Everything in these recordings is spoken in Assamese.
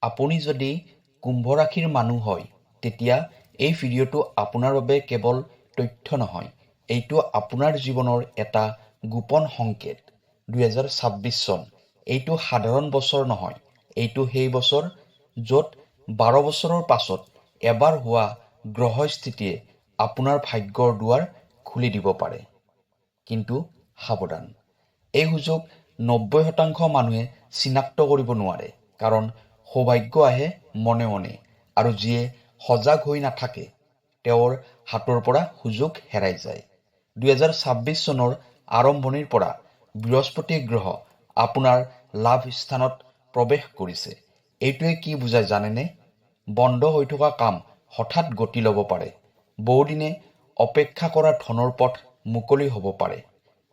আপুনি যদি কুম্ভ ৰাশিৰ মানুহ হয় তেতিয়া এই ভিডিঅ'টো আপোনাৰ বাবে কেৱল তথ্য নহয়, এইটো আপোনাৰ জীৱনৰ এটা গোপন সংকেত। 2026 চন এইটো সাধাৰণ বছৰ নহয়, এইটো সেই বছৰ য'ত 12 বছৰৰ পাছত এবাৰ হোৱা গ্ৰহ স্থিতিয়ে আপোনাৰ ভাগ্যৰ দুৱাৰ খুলি দিব পাৰে। কিন্তু সাৱধান, এই সুযোগ 90% মানুহে চিনাক্ত কৰিব নোৱাৰে, কাৰণ সৌভাগ্য আহে মনে মনে, আৰু যিয়ে সজাগ হৈ নাথাকে তেওঁৰ হাতৰ পৰা সুযোগ হেৰাই যায়। 2026 চনৰ আৰম্ভণিৰ পৰা বৃহস্পতি গ্ৰহ আপোনাৰ লাভ স্থানত প্ৰৱেশ কৰিছে। এইটোৱে কি বুজায় জানেনে? বন্ধ হৈ থকা কাম হঠাৎ গতি ল'ব পাৰে। বহুদিনে অপেক্ষা কৰা ধনৰ পথ মুকলি হ'ব পাৰে।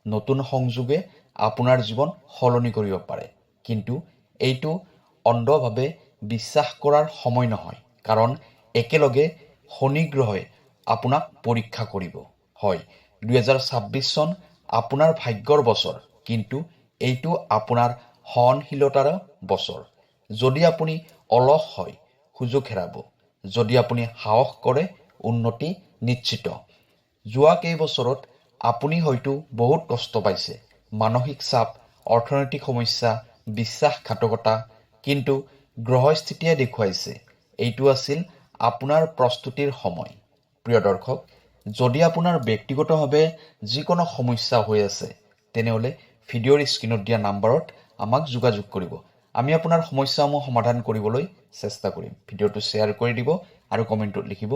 নতুন সংযোগে আপোনাৰ জীৱন সলনি কৰিব পাৰে। কিন্তু এইটো অন্ধভাৱে বিশ্বাস কৰাৰ সময় নহয়, কাৰণ একেলগে শনি গ্ৰহই আপোনাক পৰীক্ষা কৰিব। হয়, 2026 চন আপোনাৰ ভাগ্যৰ বছৰ, কিন্তু এইটো আপোনাৰ সহনশীলতাৰ বছৰ। যদি আপুনি অলস হয়, সুযোগ হেৰাব। যদি আপুনি সাহস কৰে, উন্নতি নিশ্চিত। যোৱা কেইবছৰত আপুনি হয়তো বহুত কষ্ট পাইছে, মানসিক চাপ, অৰ্থনৈতিক সমস্যা, বিশ্বাসঘাতকতা, কিন্তু গ্ৰহস্থিতিয়ে দেখুৱাইছে এইটো আছিল আপোনাৰ প্ৰস্তুতিৰ সময়। প্ৰিয় দৰ্শক, যদি আপোনাৰ ব্যক্তিগতভাৱে যিকোনো সমস্যা হৈ আছে, তেনেহ'লে ভিডিঅ'ৰ স্ক্ৰীণত দিয়া নাম্বাৰত আমাক যোগাযোগ কৰিব। আমি আপোনাৰ সমস্যাসমূহ সমাধান কৰিবলৈ চেষ্টা কৰিম। ভিডিঅ'টো শ্বেয়াৰ কৰি দিব আৰু কমেণ্টত লিখিব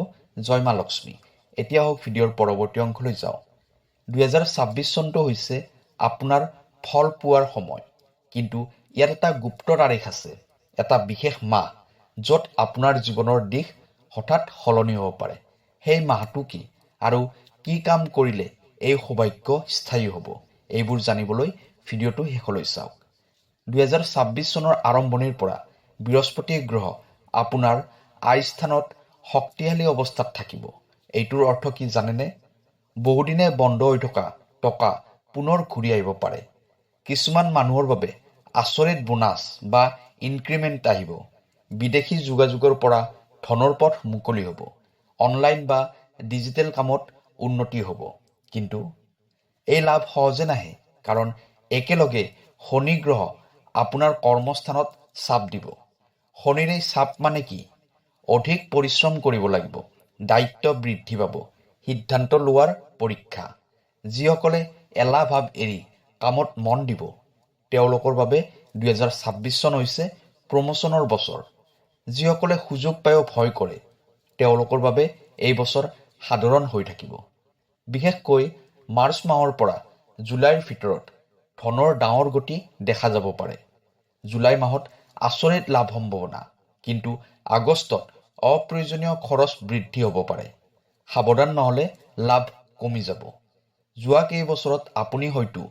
জয় মা লক্ষ্মী। এতিয়া হওক ভিডিঅ'ৰ পৰৱৰ্তী অংশলৈ যাওঁ। 2026 চনটো হৈছে আপোনাৰ ফল পোৱাৰ সময়, কিন্তু ইয়াত এটা গুপ্ত তাৰিখ আছে, এটা বিশেষ মাহ য'ত আপোনাৰ জীৱনৰ দিশ হঠাৎ সলনি হ'ব পাৰে। সেই মাহটো কি আৰু কি কাম কৰিলে এই সৌভাগ্য স্থায়ী হ'ব, এইবোৰ জানিবলৈ ভিডিঅ'টো শেষলৈ চাওক। 2026 চনৰ আৰম্ভণিৰ পৰা বৃহস্পতি গ্ৰহ আপোনাৰ আয় স্থানত শক্তিশালী অৱস্থাত থাকিব। এইটোৰ অৰ্থ কি জানেনে? বহুদিনে বন্ধ হৈ থকা টকা পুনৰ ঘূৰি আহিব পাৰে। কিছুমান মানুহৰ বাবে আচৰিত বোনাছ বা ইনক্ৰিমেণ্ট আহিব। বিদেশী যোগাযোগৰ পৰা ধনৰ পথ মুকলি হ'ব। অনলাইন বা ডিজিটেল কামত উন্নতি হ'ব। কিন্তু এই লাভ সহজে নাহে, কাৰণ একেলগে শনি গ্ৰহ আপোনাৰ কৰ্মস্থানত চাপ দিব। শনিৰ এই চাপ মানে কি? অধিক পৰিশ্ৰম কৰিব লাগিব, দায়িত্ব বৃদ্ধি পাব, সিদ্ধান্ত লোৱাৰ পৰীক্ষা। যিসকলে এলাহ ভাৱ এৰি কামত মন দিব, তেওঁলোকৰ বাবে 2026 চন হৈছে প্ৰমোচনৰ বছৰ। যিসকলে সুযোগ পায়ো ভয় কৰে, তেওঁলোকৰ বাবে এই বছৰ সাধাৰণ হৈ থাকিব। বিশেষকৈ মাৰ্চ মাহৰ পৰা জুলাইৰ ভিতৰত ধনৰ ডাঙৰ গতি দেখা যাব পাৰে। জুলাই মাহত আচৰিত লাভ সম্ভাৱনা, কিন্তু আগষ্টত অপ্ৰয়োজনীয় খৰচ বৃদ্ধি হ'ব পাৰে। সাৱধান নহ'লে লাভ কমি যাব। যোৱা কেইবছৰত আপুনি হয়তো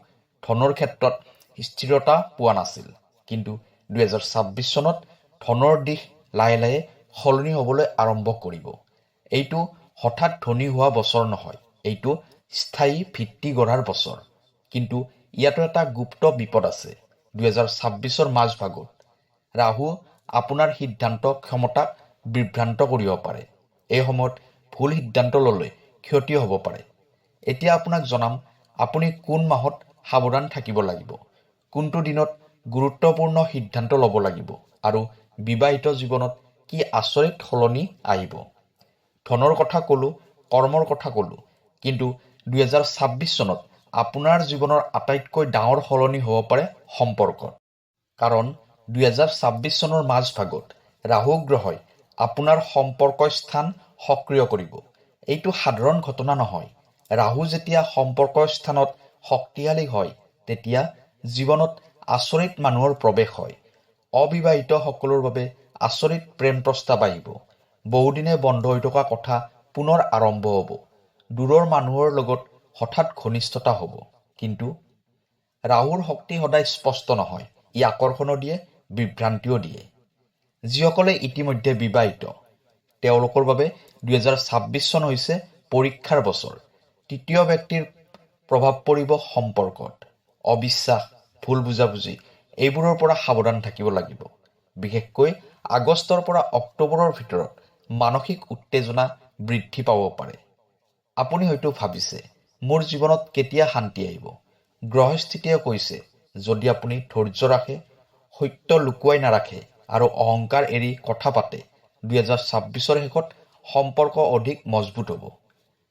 ধনৰ ক্ষেত্ৰত স্থিৰতা পোৱা নাছিল, কিন্তু 2026 চনত ধনৰ দিশ লাহে লাহে সলনি হ'বলৈ আৰম্ভ কৰিব। এইটো হঠাৎ ধনী হোৱা বছৰ নহয়, এইটো স্থায়ী ভিত্তি গঢ়াৰ বছৰ। কিন্তু ইয়াতো এটা গুপ্ত বিপদ আছে। 2026ৰ মাজভাগত ৰাহু আপোনাৰ সিদ্ধান্ত ক্ষমতাক বিভ্ৰান্ত কৰিব পাৰে। এই সময়ত ভুল সিদ্ধান্ত ল'লে ক্ষতি হ'ব পাৰে। এতিয়া আপোনাক জনাম আপুনি কোন মাহত সাৱধান থাকিব লাগিব, কোনটো দিনত গুৰুত্বপূৰ্ণ সিদ্ধান্ত ল'ব লাগিব, আৰু বিবাহিত জীৱনত কি আচৰিত সলনি আহিব। ধনৰ কথা ক'লোঁ, কৰ্মৰ কথা ক'লোঁ, কিন্তু 2026 চনত আপোনাৰ জীৱনৰ আটাইতকৈ ডাঙৰ সলনি হ'ব পাৰে সম্পৰ্কত। কাৰণ 2026 চনৰ মাজভাগত ৰাহু গ্ৰহই আপোনাৰ সম্পৰ্ক স্থান সক্ৰিয় কৰিব। এইটো সাধাৰণ ঘটনা নহয়। ৰাহু যেতিয়া সম্পৰ্ক স্থানত শক্তিশালী হয়, তেতিয়া জীৱনত আচৰিত মানুহৰ প্ৰৱেশ হয়। অবিবাহিত সকলৰ বাবে আচৰিত প্ৰেম প্ৰস্তাৱ আহিব। বহুদিনে বন্ধ হৈ থকা কথা পুনৰ আৰম্ভ হ'ব। দূৰৰ মানুহৰ লগত হঠাৎ ঘনিষ্ঠতা হ'ব। কিন্তু ৰাহুৰ শক্তি সদায় স্পষ্ট নহয়। ই আকৰ্ষণো দিয়ে, বিভ্ৰান্তিও দিয়ে। যিসকলে ইতিমধ্যে বিবাহিত, তেওঁলোকৰ বাবে 2026 চন হৈছে পৰীক্ষাৰ বছৰ। তৃতীয় ব্যক্তিৰ প্ৰভাৱ পৰিব সম্পৰ্কত। অবিশ্বাস, ভুল বুজাবুজি, এইবোৰৰ পৰা সাৱধান থাকিব লাগিব। বিশেষকৈ আগষ্টৰ পৰা অক্টোবৰৰ ভিতৰত মানসিক উত্তেজনা বৃদ্ধি পাব পাৰে। আপুনি হয়তো ভাবিছে, মোৰ জীৱনত কেতিয়া শান্তি আহিব? গ্ৰহস্থিতিয়ে কৈছে, যদি আপুনি ধৈৰ্য ৰাখে, সত্য লুকুৱাই নাৰাখে আৰু অহংকাৰ এৰি কথা পাতে, 2026ৰ শেষত সম্পৰ্ক অধিক মজবুত হ'ব।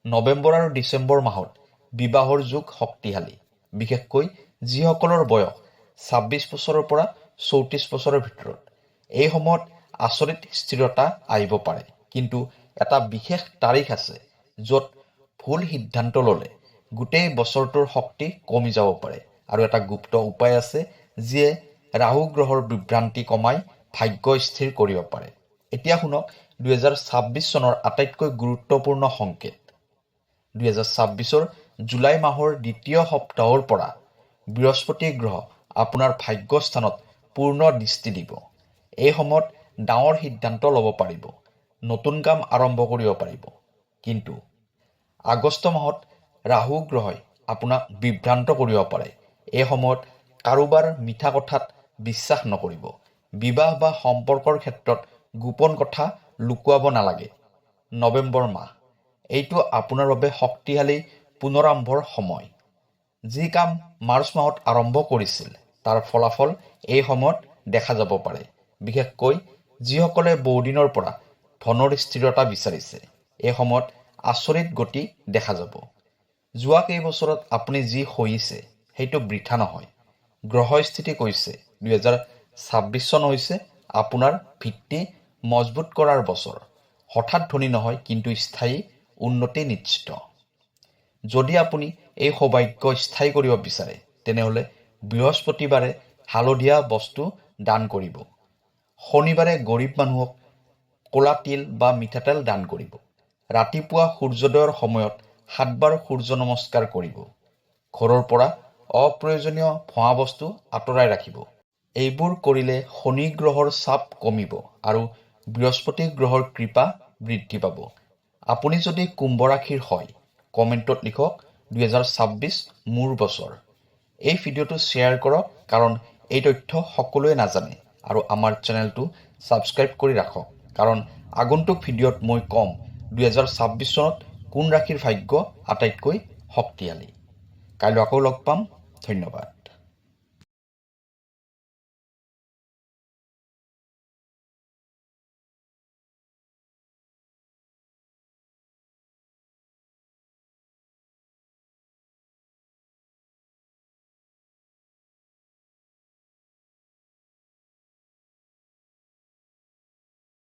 নৱেম্বৰ আৰু ডিচেম্বৰ মাহত বিবাহৰ যুগ শক্তিশালী, বিশেষকৈ যিসকলৰ বয়স 26 বছৰৰ পৰা 34 বছৰৰ ভিতৰত। এই সময়ত আচৰিত স্থিৰতা আহিব পাৰে, কিন্তু এটা বিশেষ তাৰিখ আছে য'ত ভুল সিদ্ধান্ত ল'লে গোটেই বছৰটোৰ শক্তি কমি যাব পাৰে। আৰু এটা গুপ্ত উপায় আছে যিয়ে ৰাহু গ্ৰহৰ বিভ্ৰান্তি কমাই ভাগ্য স্থিৰ কৰিব পাৰে। এতিয়া শুনক 2026 চনৰ আটাইতকৈ গুৰুত্বপূৰ্ণ সংকেত। 2026ৰ জুলাই মাহৰ দ্বিতীয় সপ্তাহৰ পৰা বৃহস্পতি গ্ৰহ আপোনাৰ ভাগ্য স্থানত পূৰ্ণ দৃষ্টি দিব। এই সময়ত ডাঙৰ সিদ্ধান্ত ল'ব পাৰিব, নতুন কাম আৰম্ভ কৰিব পাৰিব। কিন্তু আগষ্ট মাহত ৰাহু গ্ৰহই আপোনাক বিভ্ৰান্ত কৰিব পাৰে। এই সময়ত কাৰোবাৰ মিঠা কথাত বিশ্বাস নকৰিব। বিবাহ বা সম্পৰ্কৰ ক্ষেত্ৰত গোপন কথা লুকুৱাব নালাগে। নৱেম্বৰ মাহ, এইটো আপোনাৰ বাবে শক্তিশালী পুনৰাৰম্ভৰ সময়। যি কাম মাৰ্চ মাহত আৰম্ভ কৰিছিল তাৰ ফলাফল এই সময়ত দেখা যাব পাৰে, বিশেষকৈ যিসকলে বহুদিনৰ পৰা ধনৰ স্থিৰতা বিচাৰিছে। এই সময়ত আচৰিত গতি দেখা যাব। যোৱা কেইবছৰত আপুনি যি সহিছে সেইটো বৃথা নহয়। গ্ৰহস্থিতি কৈছে 2026 চন হৈছে আপোনাৰ ভিত্তি মজবুত কৰাৰ বছৰ। হঠাৎ ধনী নহয়, কিন্তু স্থায়ী উন্নতি নিশ্চিত। যদি আপুনি এই সৌভাগ্য স্থায়ী কৰিব বিচাৰে, তেনেহ'লে বৃহস্পতিবাৰে হালধীয়া বস্তু দান কৰিব। শনিবাৰে গৰীব মানুহক ক'লা তিল বা মিঠাতেল দান কৰিব। ৰাতিপুৱা সূৰ্যোদয়ৰ সময়ত 7 বাৰ সূৰ্য নমস্কাৰ কৰিব। ঘৰৰ পৰা অপ্ৰয়োজনীয় ভুৱা বস্তু আঁতৰাই ৰাখিব। এইবোৰ কৰিলে শনি গ্ৰহৰ চাপ কমিব আৰু বৃহস্পতি গ্ৰহৰ কৃপা বৃদ্ধি পাব। আপুনি যদি কুম্ভ ৰাশিৰ হয়, কমেণ্টত লিখক 2026 মোৰ বছৰ। এই ভিডিঅ'টো শ্বেয়াৰ কৰক, কাৰণ এই তথ্য সকলোৱে নাজানে। আৰু আমাৰ চেনেলটো ছাবস্ক্ৰাইব কৰি ৰাখক, কাৰণ আগন্তুক ভিডিঅ'ত মই ক'ম 2026 চনত কোন ৰাশিৰ ভাগ্য আটাইতকৈ শক্তিশালী। কাইলৈ আকৌ লগ পাম। ধন্যবাদ।